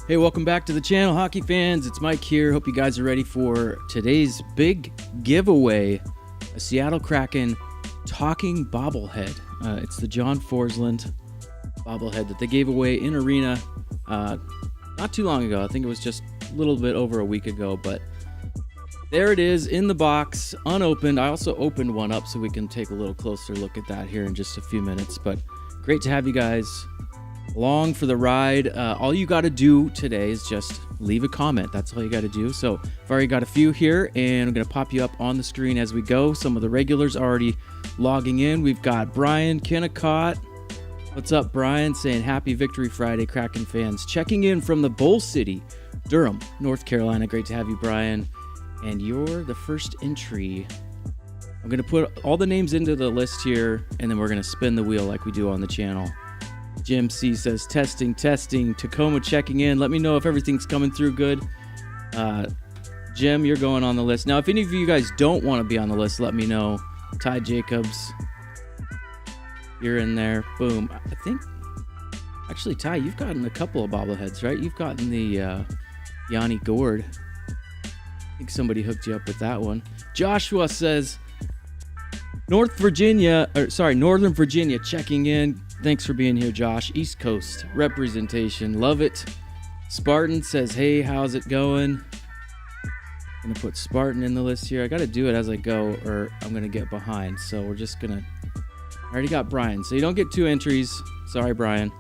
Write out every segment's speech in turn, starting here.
Hey, welcome back to the channel, hockey fans. It's Mike here. Hope you guys are ready for today's big giveaway, a Seattle Kraken talking bobblehead. It's the John Forslund bobblehead that they gave away in Arena not too long ago. I think it was just a little bit over a week ago, but there it is in the box, unopened. I also opened one up so we can take a little closer look at that here in just a few minutes, but great to have you guys along for the ride. All you got to do today is just leave a comment. That's all you got to do. So I've already got a few here, and I'm going to pop you up on the screen as we go. Some of the regulars already logging in. We've got Brian Kennicott. What's up, Brian? Saying happy Victory Friday, Kraken fans. Checking in from the Bowl City, Durham, North Carolina. Great to have you, Brian. And you're the first entry. I'm going to put all the names into the list here, and then we're going to spin the wheel like we do on the channel. Jim C says, testing. Tacoma checking in. Let me know if everything's coming through good. Jim, you're going on the list. Now, if any of you guys don't want to be on the list, let me know. Ty Jacobs, you're in there. Boom. I think, actually, Ty, you've gotten a couple of bobbleheads, right? You've gotten the Yanni Gord. I think somebody hooked you up with that one. Joshua says, Northern Virginia checking in. Thanks for being here, Josh. East Coast representation. Love it. Spartan says, hey, how's it going? I'm going to put Spartan in the list here. I got to do it as I go or I'm going to get behind. So we're just going to... I already got Brian. So you don't get 2 entries. Sorry, Brian.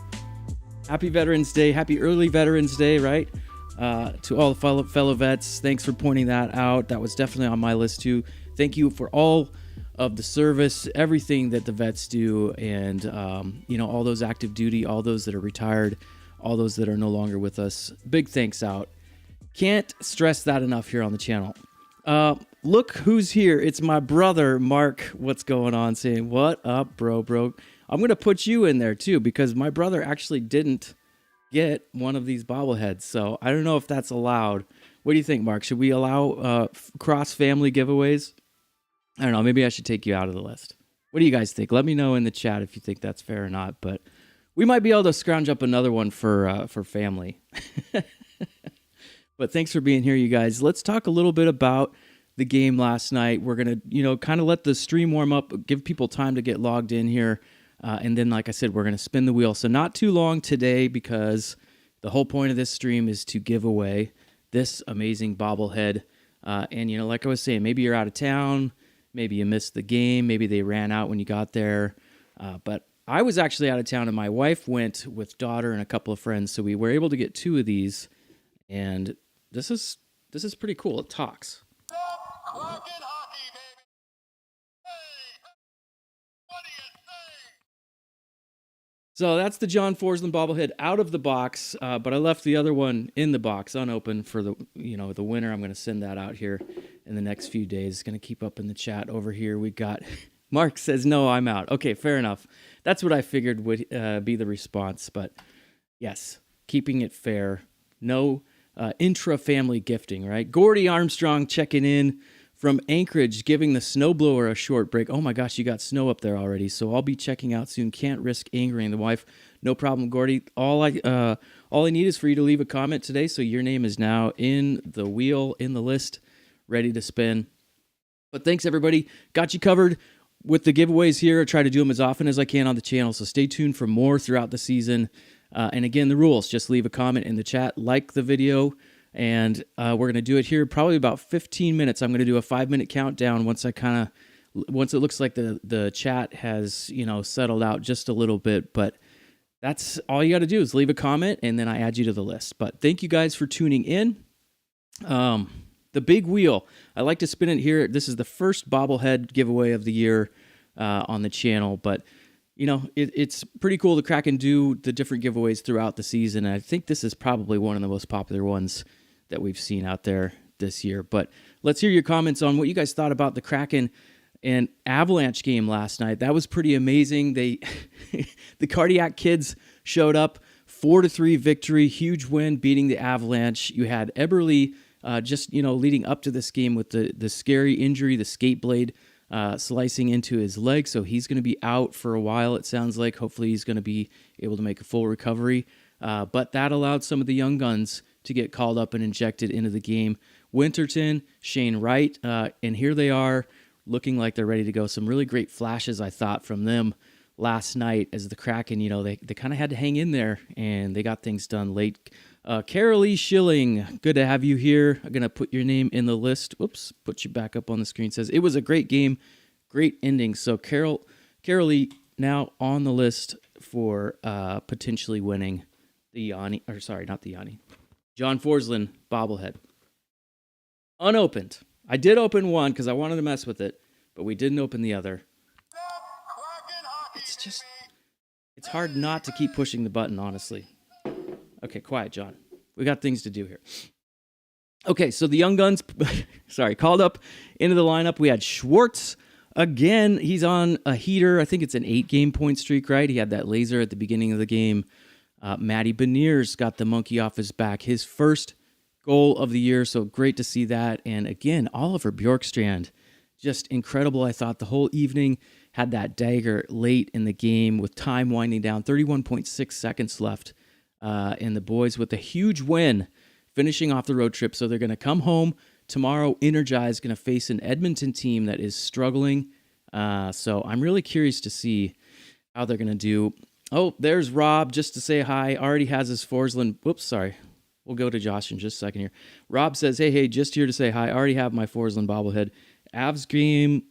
Happy Veterans Day. Happy early Veterans Day, right? To all the fellow vets, thanks for pointing that out. That was definitely on my list too. Thank you for all of the service, everything that the vets do, and all those active duty, all those that are retired, all those that are no longer with us. Big thanks out. Can't stress that enough here on the channel. Look who's here. It's my brother, Mark. What's going on? Saying, what up, bro? I'm going to put you in there too, because my brother actually didn't get one of these bobbleheads, so I don't know if that's allowed. What do you think, Mark? Should we allow cross-family giveaways? I don't know. Maybe I should take you out of the list. What do you guys think? Let me know in the chat if you think that's fair or not. But we might be able to scrounge up another one for family. But thanks for being here, you guys. Let's talk a little bit about the game last night. We're going to, kind of let the stream warm up, give people time to get logged in here. And then, like I said, we're going to spin the wheel. So not too long today, because the whole point of this stream is to give away this amazing bobblehead. And, like I was saying, maybe you're out of town. Maybe you missed the game. Maybe they ran out when you got there. But I was actually out of town, and my wife went with daughter and a couple of friends, so we were able to get 2 of these. And this is pretty cool. It talks. So that's the John Forslund bobblehead out of the box, but I left the other one in the box unopened for the winner. I'm going to send that out here in the next few days. Going to keep up in the chat over here. We got Mark says, no, I'm out. Okay, fair enough. That's what I figured would be the response, but yes, keeping it fair. No intra-family gifting, right? Gordy Armstrong checking in from Anchorage, giving the snowblower a short break. Oh my gosh, you got snow up there already, so I'll be checking out soon. Can't risk angering the wife. No problem, Gordy. All I need is for you to leave a comment today, so your name is now in the wheel, in the list, ready to spin. But thanks, everybody. Got you covered with the giveaways here. I try to do them as often as I can on the channel, so stay tuned for more throughout the season. And again, the rules, just leave a comment in the chat, like the video, and we're going to do it here probably about 15 minutes. I'm going to do a 5-minute countdown once it looks like the chat has, settled out just a little bit. But that's all you got to do is leave a comment, and then I add you to the list. But thank you guys for tuning in. The big wheel, I like to spin it here. This is the first bobblehead giveaway of the year on the channel. But, it's pretty cool. The Kraken do the different giveaways throughout the season. And I think this is probably one of the most popular ones that we've seen out there this year. But let's hear your comments on what you guys thought about the Kraken and Avalanche game last night. That was pretty amazing. The Cardiac Kids showed up, 4-3 victory, huge win, beating the Avalanche. You had Eberle leading up to this game with the scary injury, the skate blade slicing into his leg, so he's going to be out for a while, it sounds like. Hopefully he's going to be able to make a full recovery. but that allowed some of the young guns to get called up and injected into the game. Winterton, Shane Wright, and here they are looking like they're ready to go. Some really great flashes, I thought, from them last night as the Kraken, they kind of had to hang in there, and they got things done late. Carol E. Schilling, good to have you here. I'm going to put your name in the list. Whoops, put you back up on the screen. Says, it was a great game, great ending. So Carol E. now on the list for potentially winning the Yanni, or sorry, not the Yanni, John Forslund bobblehead. Unopened. I did open one because I wanted to mess with it, but we didn't open the other. It's hard not to keep pushing the button, honestly. Okay, quiet, John. We got things to do here. Okay, so the Young Guns, called up into the lineup. We had Schwartz again. He's on a heater. I think it's an 8-game point streak, right? He had that laser at the beginning of the game. Matty Beniers got the monkey off his back. His first goal of the year, so great to see that. And again, Oliver Bjorkstrand, just incredible. I thought the whole evening had that dagger late in the game with time winding down, 31.6 seconds left. And the boys with a huge win, finishing off the road trip. So they're going to come home tomorrow, energized, going to face an Edmonton team that is struggling. So I'm really curious to see how they're going to do. Oh, there's Rob, just to say hi. Already has his Forslund. Whoops, sorry. We'll go to Josh in just a second here. Rob says, hey, just here to say hi. I already have my Forslund bobblehead. Avs game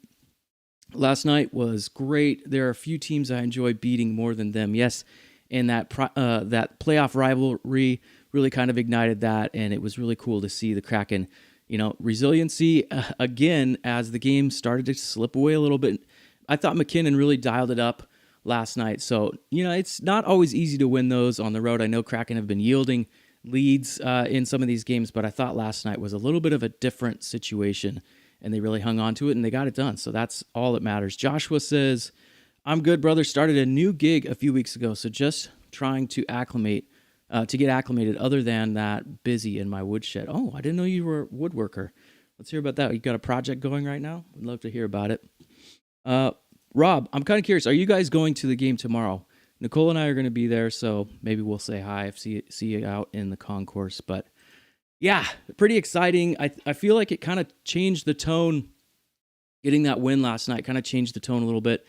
last night was great. There are a few teams I enjoy beating more than them. Yes, and that playoff rivalry really kind of ignited that, and it was really cool to see the Kraken, resiliency again as the game started to slip away a little bit. I thought McKinnon really dialed it up last night. So, it's not always easy to win those on the road. I know Kraken have been yielding leads in some of these games, but I thought last night was a little bit of a different situation, and they really hung on to it, and they got it done. So that's all that matters. Joshua says, I'm good, brother. Started a new gig a few weeks ago, so just trying to get acclimated other than that busy in my woodshed. Oh, I didn't know you were a woodworker. Let's hear about that. You got a project going right now? I'd love to hear about it. Rob, I'm kind of curious. Are you guys going to the game tomorrow? Nicole and I are going to be there, so maybe we'll say hi, see you out in the concourse. But yeah, pretty exciting. I feel like it kind of changed the tone. Getting that win last night kind of changed the tone a little bit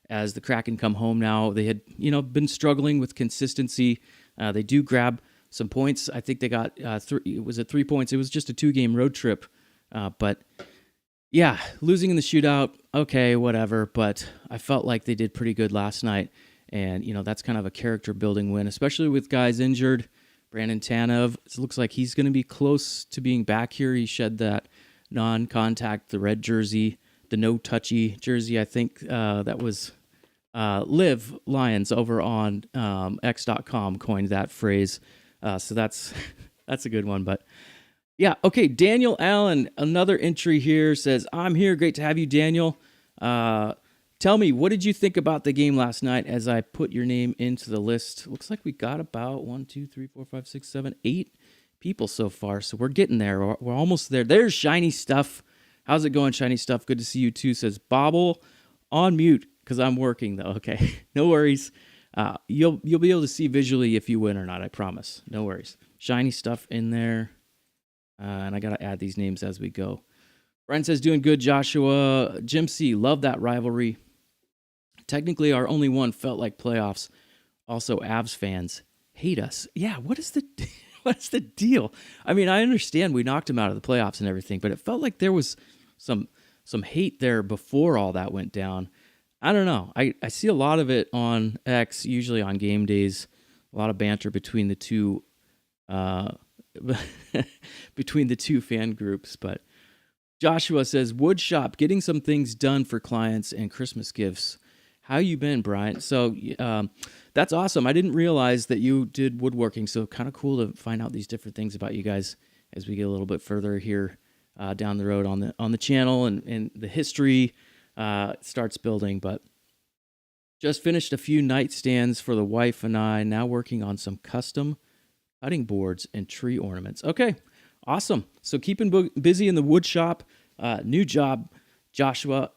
as the Kraken come home now. They had, been struggling with consistency. They do grab some points. I think they got 3 points. It was just a 2-game road trip. But yeah, losing in the shootout, okay, whatever. But I felt like they did pretty good last night. And, that's kind of a character-building win, especially with guys injured. Brandon Tanev, it looks like he's going to be close to being back here. He shed that non-contact, the red jersey, the no-touchy jersey. I think that was Liv Lyons over on X.com coined that phrase. So that's a good one. But yeah, okay, Daniel Allen, another entry here, says, I'm here. Great to have you, Daniel. Tell me, what did you think about the game last night as I put your name into the list? Looks like we got about 1, 2, 3, 4, 5, 6, 7, 8 people so far. So we're getting there. We're almost there. There's Shiny Stuff. How's it going, Shiny Stuff? Good to see you too. Says Bobble on mute because I'm working though. Okay, no worries. You'll be able to see visually if you win or not. I promise. No worries. Shiny Stuff in there. And I got to add these names as we go. Brian says, doing good, Joshua. Jim C, love that rivalry. Technically, our only one felt like playoffs. Also, Avs fans hate us. Yeah, what's the deal? I mean, I understand we knocked them out of the playoffs and everything, but it felt like there was some hate there before all that went down. I don't know. I see a lot of it on X, usually on game days. A lot of banter between the two fan groups. But Joshua says, wood shop, getting some things done for clients and Christmas gifts. How you been, Brian? So that's awesome. I didn't realize that you did woodworking, so kind of cool to find out these different things about you guys as we get a little bit further here down the road on the channel and the history starts building. But just finished a few nightstands for the wife and I, now working on some custom cutting boards and tree ornaments. Okay, awesome. So keeping busy in the wood shop. New job, Joshua.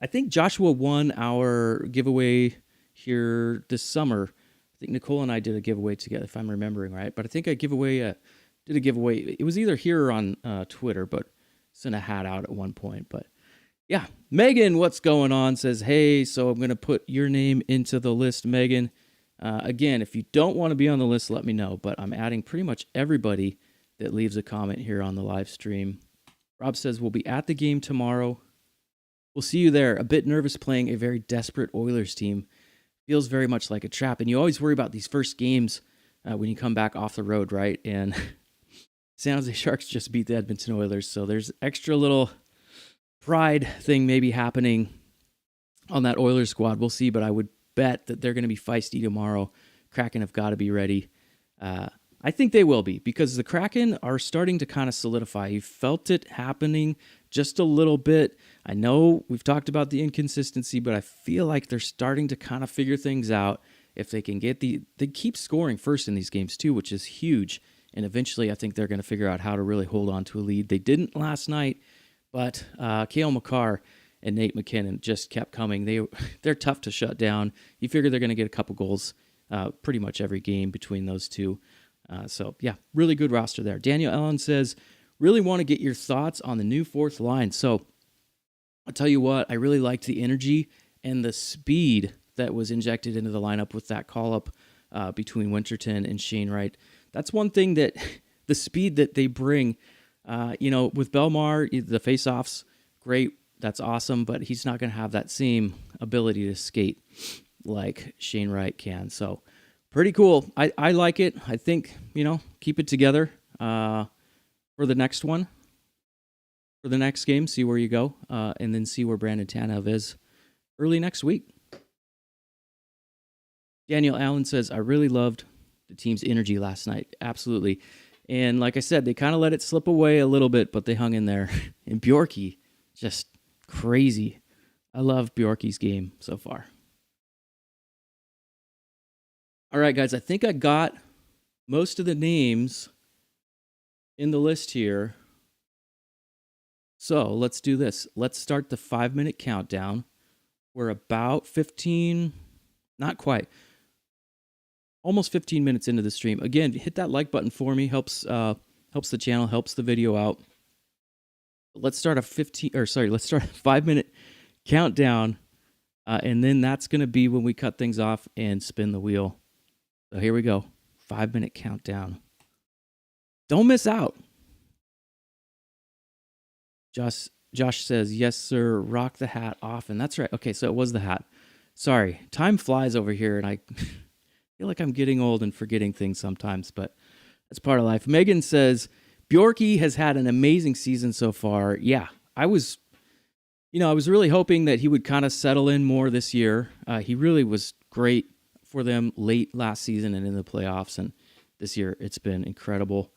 I think Joshua won our giveaway here this summer think Nicole and I did a giveaway together, if I'm remembering right. But I think I did a giveaway. It was either here or on Twitter, but sent a hat out at one point. But yeah, Megan, what's going on? Says, hey, so I'm going to put your name into the list, Megan. Again, if you don't want to be on the list, let me know. But I'm adding pretty much everybody that leaves a comment here on the live stream. Rob says, we'll be at the game tomorrow. We'll see you there. A bit nervous playing a very desperate Oilers team. Feels very much like a trap. And you always worry about these first games when you come back off the road, right? And San Jose Sharks just beat the Edmonton Oilers. So there's extra little pride thing maybe happening on that Oilers squad. We'll see, but I would bet that they're going to be feisty tomorrow. Kraken have got to be ready. I think they will be, because the Kraken are starting to kind of solidify. You felt it happening just a little bit. I know we've talked about the inconsistency, but I feel like they're starting to kind of figure things out. If they can they keep scoring first in these games too, which is huge. And eventually I think they're going to figure out how to really hold on to a lead. They didn't last night, but Cale Makar and Nate McKinnon just kept coming. They're tough to shut down. You figure they're going to get a couple goals pretty much every game between those two. So, yeah, really good roster there. Daniel Allen says, really want to get your thoughts on the new fourth line. So, I'll tell you what, I really liked the energy and the speed that was injected into the lineup with that call-up between Winterton and Shane Wright. That's one thing that the speed that they bring, with Belmar, the face-offs, great, that's awesome, but he's not going to have that same ability to skate like Shane Wright can. So, pretty cool. I like it. I think, keep it together for the next one, for the next game, see where you go, and then see where Brandon Tanev is early next week. Daniel Allen says, I really loved the team's energy last night. Absolutely. And like I said, they kind of let it slip away a little bit, but they hung in there. And Bjorky, just crazy. I love Bjorky's game so far. All right, guys, I think I got most of the names in the list here. So let's do this. Let's start the 5-minute countdown. We're about 15, not quite, almost 15 minutes into the stream. Again, hit that like button for me. Helps the channel, helps the video out. Let's start a 5-minute countdown, and then that's going to be when we cut things off and spin the wheel. So here we go. 5-minute countdown. Don't miss out. Josh says, yes, sir. Rock the hat often. That's right. Okay, so it was the hat. Sorry. Time flies over here, and I feel like I'm getting old and forgetting things sometimes, but that's part of life. Megan says, Bjorky has had an amazing season so far. Yeah, I was really hoping that he would kind of settle in more this year. He really was great for them late last season and in the playoffs, and this year it's been incredible.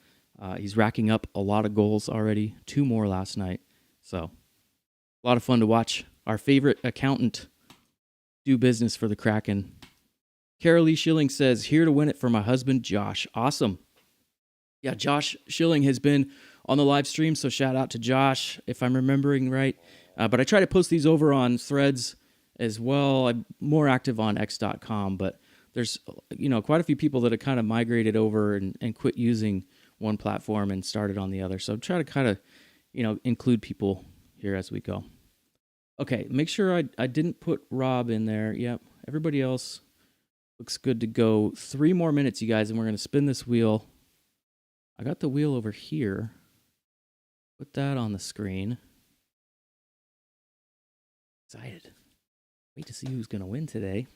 He's racking up a lot of goals already, 2 more last night. So a lot of fun to watch our favorite accountant do business for the Kraken. Carolee Schilling says, here to win it for my husband, Josh. Awesome. Yeah, Josh Schilling has been on the live stream, so shout out to Josh, if I'm remembering right. But I try to post these over on Threads as well. I'm more active on x.com, but there's quite a few people that have kind of migrated over and quit using one platform and started on the other. So try to kind of, include people here as we go. Okay, make sure I didn't put Rob in there. Yep, everybody else looks good to go. 3 more minutes, you guys, and we're going to spin this wheel. I got the wheel over here. Put that on the screen. Excited. Wait to see who's going to win today.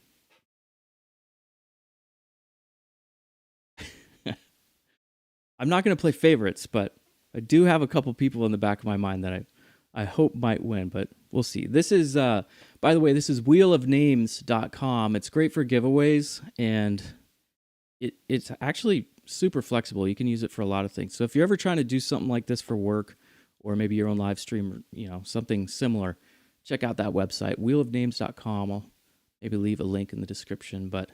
I'm not going to play favorites, but I do have a couple people in the back of my mind that I hope might win, but we'll see. This is, by the way, this is wheelofnames.com. It's great for giveaways, and it's actually super flexible. You can use it for a lot of things. So if you're ever trying to do something like this for work, or maybe your own live stream, or, something similar, check out that website, wheelofnames.com. I'll maybe leave a link in the description. But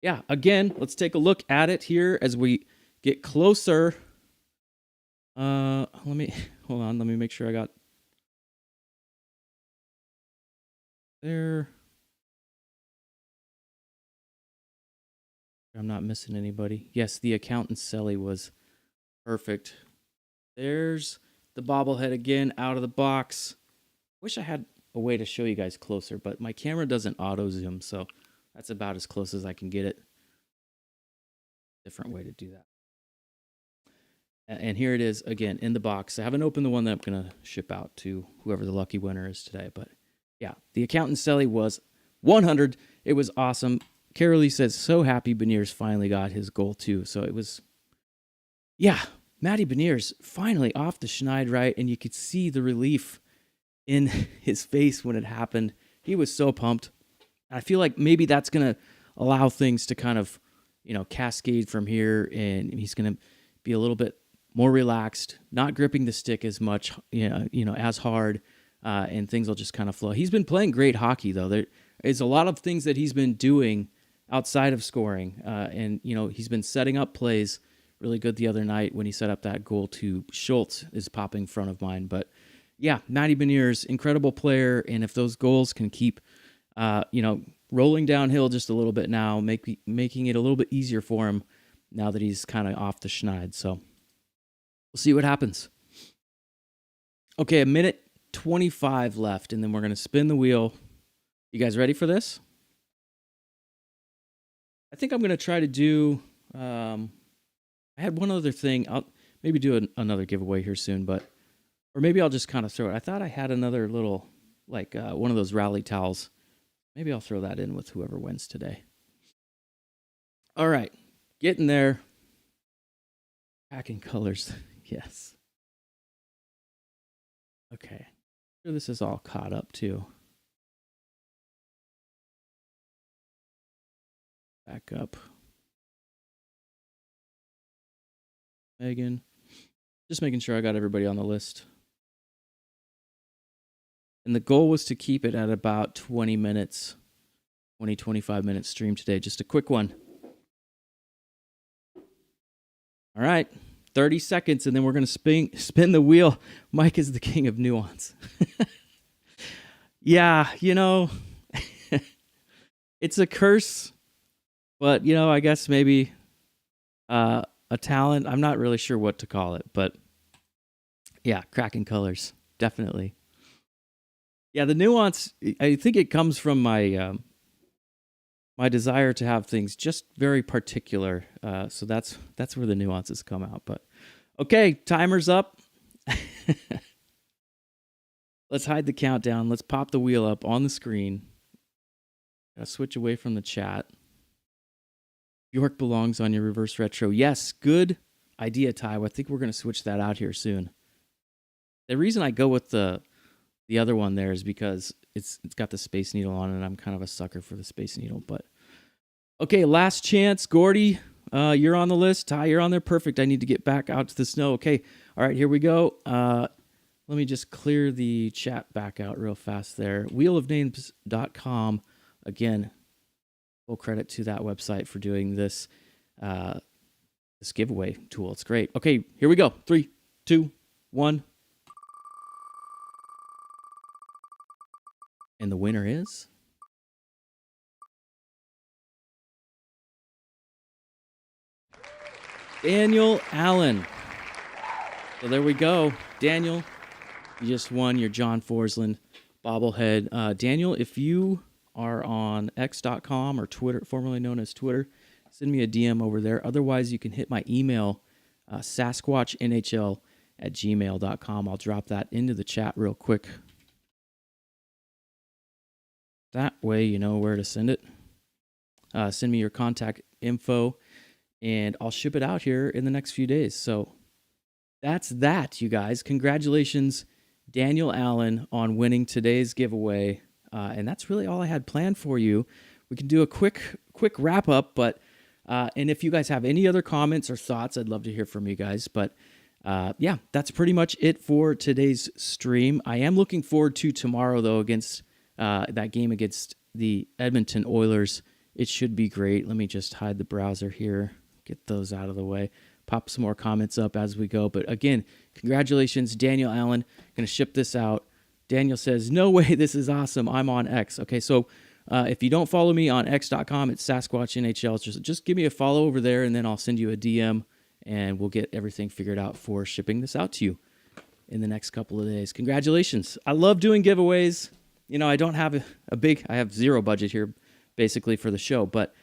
yeah, again, let's take a look at it here as we get closer. Hold on. Let me make sure I got there. I'm not missing anybody. Yes, the accountant Selly was perfect. There's the bobblehead again out of the box. Wish I had a way to show you guys closer, but my camera doesn't auto zoom, so that's about as close as I can get it. Different way to do that. And here it is again in the box. I haven't opened the one that I'm going to ship out to whoever the lucky winner is today, but yeah, the accountant Selly was 100. It was awesome. Carolee says, so happy Beniers finally got his goal too. So it was, yeah, Matty Beniers finally off the schneid right, and you could see the relief in his face when it happened. He was so pumped. I feel like maybe that's going to allow things to kind of, cascade from here, and he's going to be a little bit more relaxed, not gripping the stick as much, as hard, and things will just kind of flow. He's been playing great hockey, though. There is a lot of things that he's been doing outside of scoring, and he's been setting up plays really good the other night when he set up that goal to Schultz is popping in front of mine. But yeah, Matty Beniers, incredible player, and if those goals can keep, rolling downhill just a little bit now, making it a little bit easier for him now that he's kind of off the schneid. So we'll see what happens. Okay, 1:25 left, and then we're going to spin the wheel. You guys ready for this? I think I'm going to try to do, I had one other thing. I'll maybe do another giveaway here soon, or maybe I'll just kind of throw it. I thought I had another little, one of those rally towels. Maybe I'll throw that in with whoever wins today. All right, getting there. Packing colors, yes. Okay, sure this is all caught up too. Back up. Megan. Just making sure I got everybody on the list. And the goal was to keep it at about 20 minutes, 25 minutes stream today. Just a quick one. All right, 30 seconds, and then we're going to spin the wheel. Mike is the king of nuance. Yeah, it's a curse, but, I guess maybe a talent. I'm not really sure what to call it, but yeah, Kraken colors, definitely. Yeah, the nuance, I think it comes from my my desire to have things just very particular. So that's where the nuances come out. But okay, timer's up. Let's hide the countdown. Let's pop the wheel up on the screen. Gotta switch away from the chat. York belongs on your reverse retro. Yes, good idea, Ty. I think we're going to switch that out here soon. The reason I go with the other one there is because it's got the Space Needle on it, and I'm kind of a sucker for the Space Needle. But okay, last chance. Gordy, you're on the list. Ty, you're on there. Perfect. I need to get back out to the snow. Okay, all right, here we go. Let me just clear the chat back out real fast there. wheelofnames.com. Again, full credit to that website for doing this this giveaway tool. It's great. Okay, here we go. 3, 2, 1. And the winner is Daniel Allen. So there we go. Daniel, you just won your John Forslund bobblehead. Daniel, if you are on x.com or Twitter, formerly known as Twitter, send me a DM over there. Otherwise, you can hit my email, sasquatchnhl@gmail.com. I'll drop that into the chat real quick. That way you know where to send it. Send me your contact info, and I'll ship it out here in the next few days. So that's that, you guys. Congratulations, Daniel Allen, on winning today's giveaway. And that's really all I had planned for you. We can do a quick wrap up, but and if you guys have any other comments or thoughts, I'd love to hear from you guys. But yeah, that's pretty much it for today's stream. I am looking forward to tomorrow, though, against that game against the Edmonton Oilers. It should be great. Let me just hide the browser here, get those out of the way, pop some more comments up as we go. But again, congratulations, Daniel Allen. Going to ship this out. Daniel says, no way, this is awesome. I'm on X. Okay, so If you don't follow me on x.com, it's Sasquatch NHL. Just give me a follow over there, and then I'll send you a DM, and we'll get everything figured out for shipping this out to you in the next couple of days. Congratulations. I love doing giveaways. You know, I don't have I have zero budget here basically for the show, but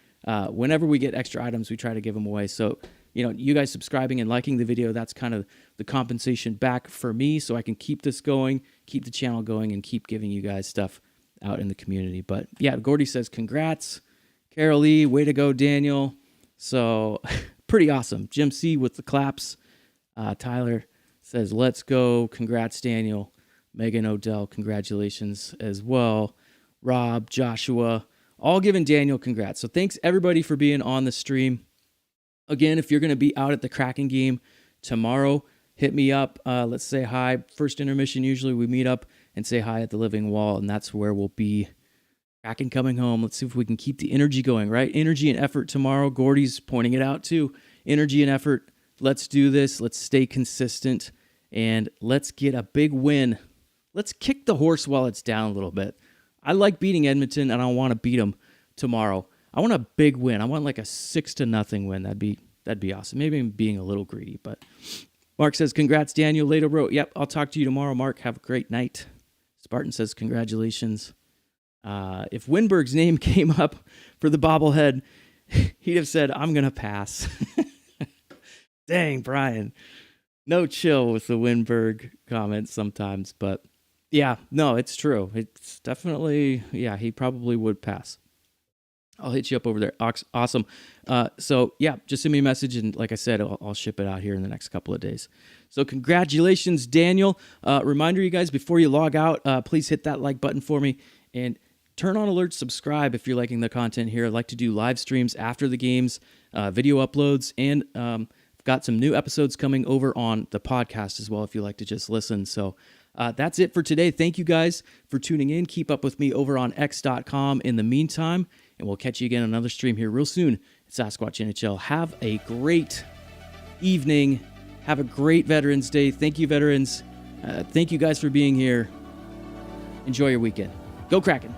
whenever we get extra items, we try to give them away. So, you know, you guys subscribing and liking the video, that's kind of the compensation back for me, so I can keep this going, keep the channel going, and keep giving you guys stuff out in the community. But yeah, Gordy says, congrats, Carol Lee, way to go, Daniel. So pretty awesome. Jim C with the claps. Tyler says, let's go. Congrats, Daniel. Megan Odell, congratulations as well. Rob, Joshua, all giving Daniel congrats. So thanks everybody for being on the stream. Again, if you're going to be out at the Kraken game tomorrow, hit me up. Let's say hi. First intermission, usually we meet up and say hi at the Living Wall, and that's where we'll be. Kraken coming home. Let's see if we can keep the energy going, right? Energy and effort tomorrow. Gordy's pointing it out too. Energy and effort. Let's do this. Let's stay consistent, and let's get a big win. Let's kick the horse while it's down a little bit. I like beating Edmonton, and I want to beat them tomorrow. I want a big win. I want like a 6-0 win. That'd be awesome. Maybe I'm being a little greedy, but Mark says, congrats, Daniel. Later wrote, yep, I'll talk to you tomorrow, Mark. Have a great night. Spartan says, congratulations. If Winberg's name came up for the bobblehead, he'd have said, I'm going to pass. Dang, Brian. No chill with the Winberg comments sometimes, but yeah, no, it's true. It's definitely, yeah, he probably would pass. I'll hit you up over there. Awesome. So yeah, just send me a message, and like I said, I'll ship it out here in the next couple of days. So congratulations, Daniel. Reminder, you guys, before you log out, please hit that like button for me, and turn on alerts, subscribe if you're liking the content here. I like to do live streams after the games, video uploads, and I've got some new episodes coming over on the podcast as well if you like to just listen. So that's it for today. Thank you guys for tuning in. Keep up with me over on x.com in the meantime, and we'll catch you again on another stream here real soon at Sasquatch NHL. Have a great evening. Have a great Veterans Day. Thank you, veterans. Thank you guys for being here. Enjoy your weekend. Go Kraken.